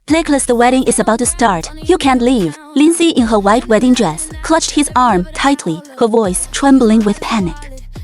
Nicholas, the wedding is about to start. You can't leave. Linsey, in her white wedding dress, clutched his arm tightly, her voice trembling with panic.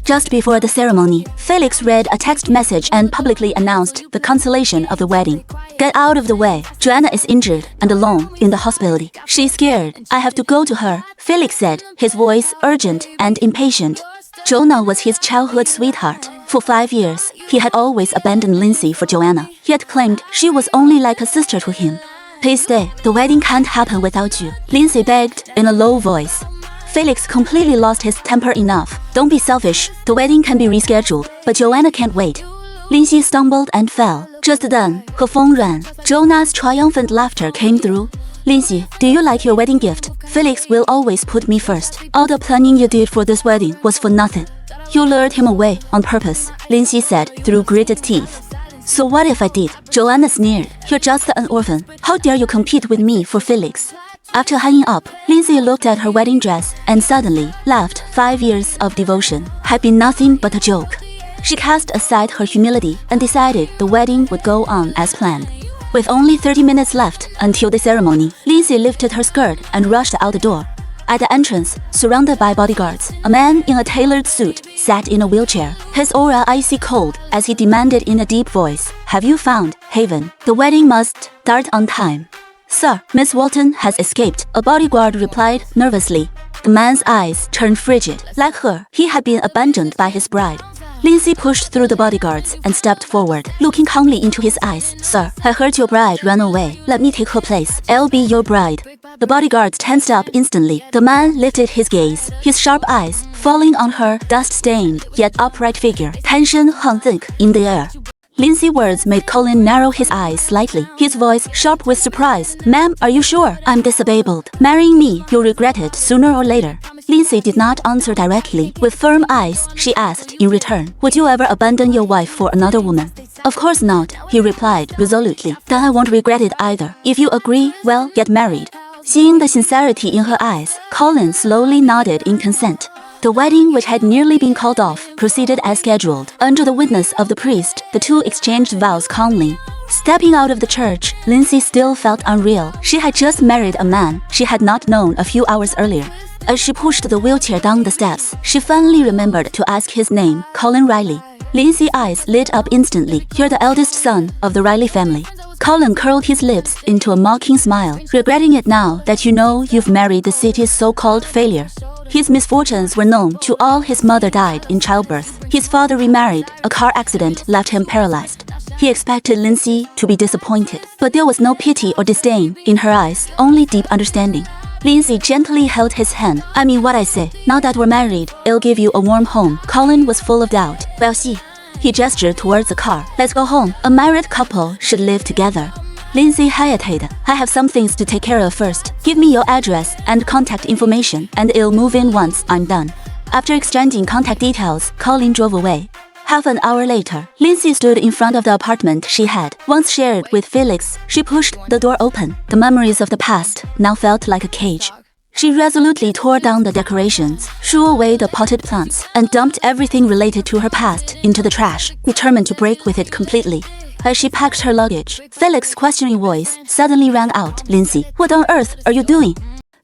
Just before the ceremony, Felix read a text message and publicly announced the cancellation of the wedding. Get out of the way. Joanna is injured and alone in the hospital. She's scared. I have to go to her, Felix said, his voice urgent and impatient. Jonah was his childhood sweetheart. For 5 years, he had always abandoned Linsey for Joanna, yet claimed she was only like a sister to him. Please stay. The wedding can't happen without you, Linsey begged in a low voice. Felix completely lost his temper. Enough. Don't be selfish. The wedding can be rescheduled, but Joanna can't wait. Linsey stumbled and fell. Just then, her phone rang. Jonah's triumphant laughter came through. Linsey, do you like your wedding gift? Felix will always put me first. All the planning you did for this wedding was for nothing. You lured him away on purpose, Linsey said through gritted teeth. So what if I did? Joanna sneered. You're just an orphan. How dare you compete with me for Felix? After hanging up, Linsey looked at her wedding dress and suddenly laughed. 5 years of devotion had been nothing but a joke. She cast aside her humility and decided the wedding would go on as planned. With only 30 minutes left until the ceremony, Linsey lifted her skirt and rushed out the door. At the entrance, surrounded by bodyguards, a man in a tailored suit sat in a wheelchair, his aura icy cold as he demanded in a deep voice, "Have you found Haven? The wedding must start on time." "Sir, Miss Walton has escaped," a bodyguard replied nervously. The man's eyes turned frigid. Like her, he had been abandoned by his bride. Linsey pushed through the bodyguards and stepped forward, looking calmly into his eyes. "Sir, I heard your bride ran away. Let me take her place. I'll be your bride." The bodyguards tensed up instantly. The man lifted his gaze, his sharp eyes falling on her dust-stained yet upright figure. Tension hung thick in the air. Linsey's words made Collin narrow his eyes slightly, his voice sharp with surprise. "Ma'am, are you sure? I'm disabled. Marrying me, you'll regret it sooner or later." Linsey did not answer directly. With firm eyes, she asked in return, "Would you ever abandon your wife for another woman?" "Of course not," he replied resolutely. "Then I won't regret it either. If you agree, well, get married." Seeing the sincerity in her eyes, Collin slowly nodded in consent. The wedding, which had nearly been called off, proceeded as scheduled. Under the witness of the priest, the two exchanged vows calmly. Stepping out of the church, Linsey still felt unreal. She had just married a man she had not known a few hours earlier. As she pushed the wheelchair down the steps, she finally remembered to ask his name, Collin Riley. Linsey's eyes lit up instantly. "You're the eldest son of the Riley family." Collin curled his lips into a mocking smile, regretting it now that you know you've married the city's so-called failure. His misfortunes were known to all. His mother died in childbirth. His father remarried. A car accident left him paralyzed. He expected Linsey to be disappointed, but there was no pity or disdain in her eyes, only deep understanding. Linsey gently held his hand. "I mean what I say. Now that we're married, it'll give you a warm home." Collin was full of doubt. "Well, see." He gestured towards the car. "Let's go home. A married couple should live together." Linsey hesitated. "I have some things to take care of first. Give me your address and contact information, and it'll move in once I'm done." After exchanging contact details, Collin drove away. Half an hour later, Linsey stood in front of the apartment she had once shared with Felix. She pushed the door open. The memories of the past now felt like a cage. She resolutely tore down the decorations, threw away the potted plants, and dumped everything related to her past into the trash, determined to break with it completely. As she packed her luggage, Felix's questioning voice suddenly rang out. "Linsey, what on earth are you doing?"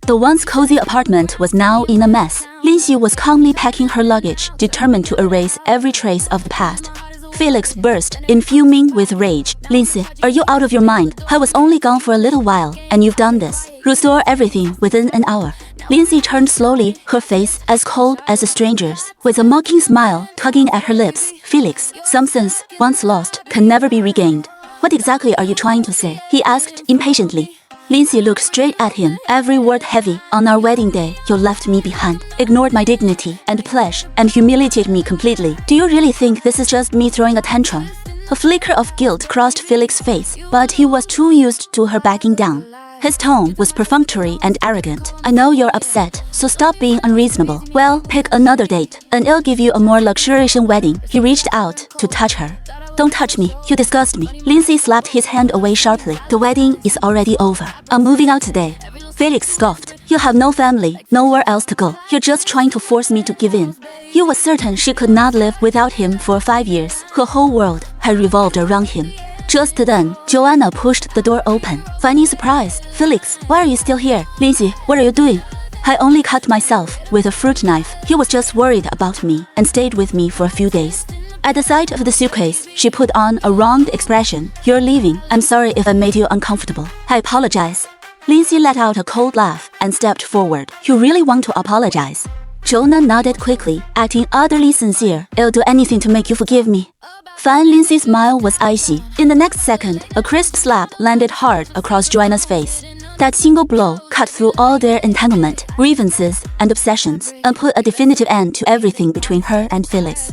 The once cozy apartment was now in a mess. Linsey was calmly packing her luggage, determined to erase every trace of the past. Felix burst in, fuming with rage. "Linsey, are you out of your mind? I was only gone for a little while, and you've done this. Restore everything within an hour." Linsey turned slowly, her face as cold as a stranger's, with a mocking smile tugging at her lips. "Felix, some sense, once lost, can never be regained." "What exactly are you trying to say?" he asked impatiently. Linsey looked straight at him, every word heavy. "On our wedding day, you left me behind, ignored my dignity and pledge, and humiliated me completely. Do you really think this is just me throwing a tantrum?" A flicker of guilt crossed Felix's face, but he was too used to her backing down. His tone was perfunctory and arrogant. "I know you're upset, so stop being unreasonable. Well, pick another date, and I'll give you a more luxurious wedding." He reached out to touch her. "Don't touch me, you disgust me." Linsey slapped his hand away sharply. "The wedding is already over. I'm moving out today." Felix scoffed. "You have no family, nowhere else to go. You're just trying to force me to give in." He was certain she could not live without him for 5 years. Her whole world had revolved around him. Just then, Joanna pushed the door open. Finding surprise, Felix, why are you still here? Linsey, what are you doing? I only cut myself with a fruit knife. He was just worried about me and stayed with me for a few days. At the sight of the suitcase, she put on a wronged expression. You're leaving. I'm sorry if I made you uncomfortable. I apologize. Linsey let out a cold laugh and stepped forward. You really want to apologize? Jonah nodded quickly, acting utterly sincere. I'll do anything to make you forgive me. Fine Linsey's smile was icy. In the next second, a crisp slap landed hard across Joanna's face. That single blow cut through all their entanglement, grievances, and obsessions, and put a definitive end to everything between her and Felix.